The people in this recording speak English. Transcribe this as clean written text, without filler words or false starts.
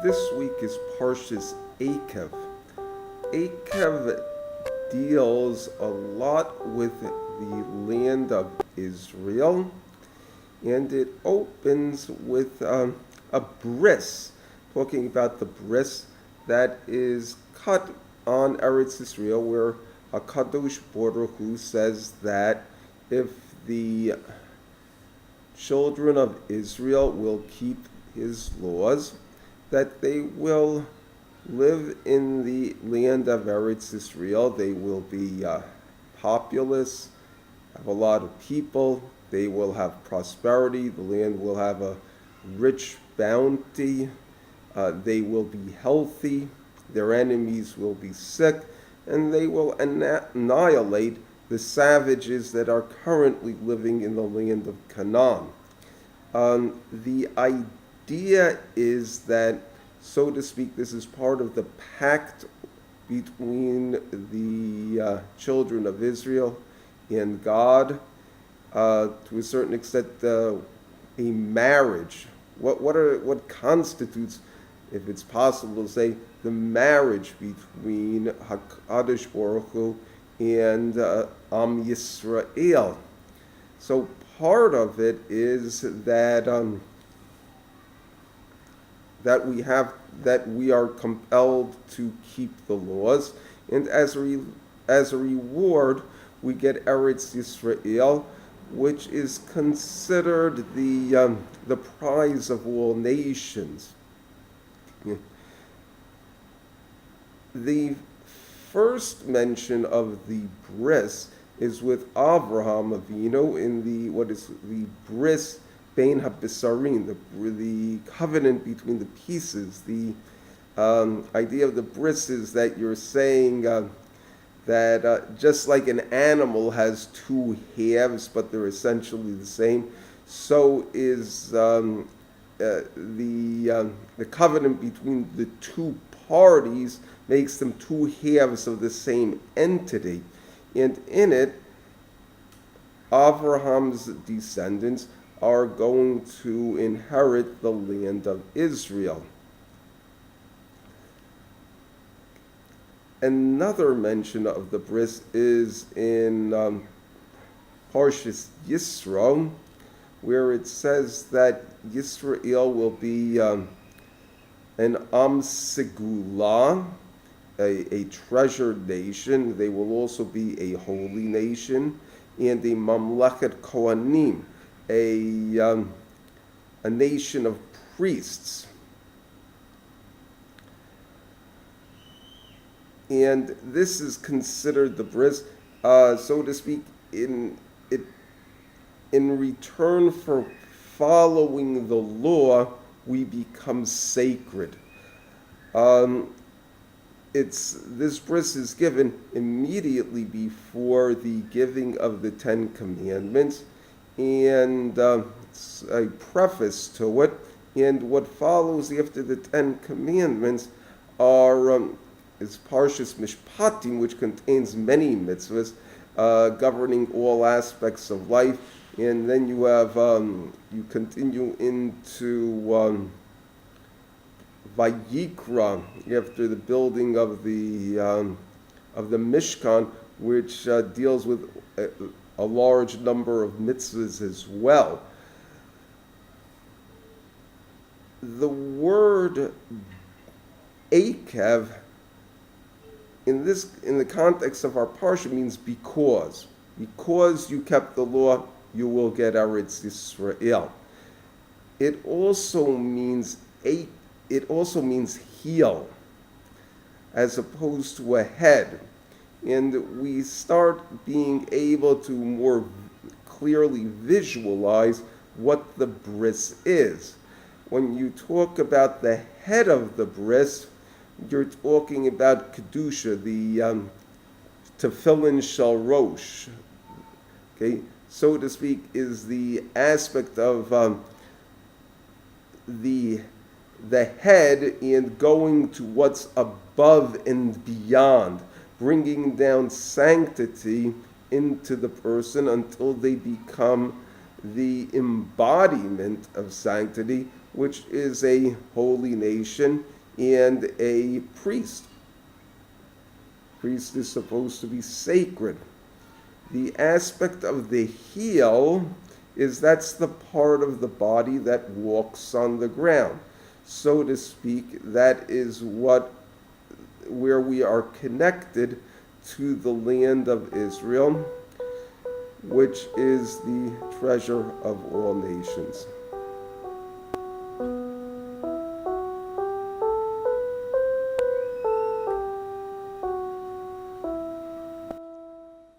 this week is Parshas Ekev. Ekev deals a lot with the land of Israel, and it opens with a bris, talking about the bris that is cut on Eretz Israel, where HaKadosh Baruch Hu says that if the children of Israel will keep his laws, that they will live in the land of Eretz Israel. They will be populous, have a lot of people, they will have prosperity, the land will have a rich bounty, they will be healthy, their enemies will be sick, and they will annihilate the savages that are currently living in the land of Canaan. The idea is that, so to speak, this is part of the pact between the children of Israel and God. To a certain extent, a marriage. What constitutes, if it's possible to say, the marriage between HaKadosh Baruch Hu and Am Yisrael? So part of it is that we are compelled to keep the laws, and as a reward, we get Eretz Yisrael, which is considered the prize of all nations. The first mention of the bris is with Avraham Avinu in the bris bein habisarim, the covenant between the pieces. The idea of the bris is that you're saying that just like an animal has two halves, but they're essentially the same, so is the covenant between the two parties makes them two halves of the same entity. And in it, Abraham's descendants are going to inherit the land of Israel. Another mention of the bris is in Parshas Yisro, where it says that Yisrael will be an Am Segula, a treasured nation. They will also be a holy nation, and a Mamlechet Kohanim, a nation of priests. And this is considered the bris, so to speak, in return for following the law, we become sacred. This bris is given immediately before the giving of the Ten Commandments, and it's a preface to it. And what follows after the Ten Commandments is Parshas Mishpatim, which contains many mitzvahs governing all aspects of life. And then you have you continue into Vayikra after the building of the Mishkan, which deals with a large number of mitzvahs as well. The word Ekev in the context of our parsha means because you kept the law, you will get Eretz Yisrael. It also means heel, as opposed to a head. And we start being able to more clearly visualize what the bris is. When you talk about the head of the bris, you're talking about Kedusha, the Tefillin Shel Rosh. Okay, so to speak, is the aspect of the head and going to what's above and beyond, bringing down sanctity into the person until they become the embodiment of sanctity, which is a holy nation and a priest. Priest is supposed to be sacred. The aspect of the heel is that's the part of the body that walks on the ground. So to speak, that is where we are connected to the land of Israel, which is the treasure of all nations.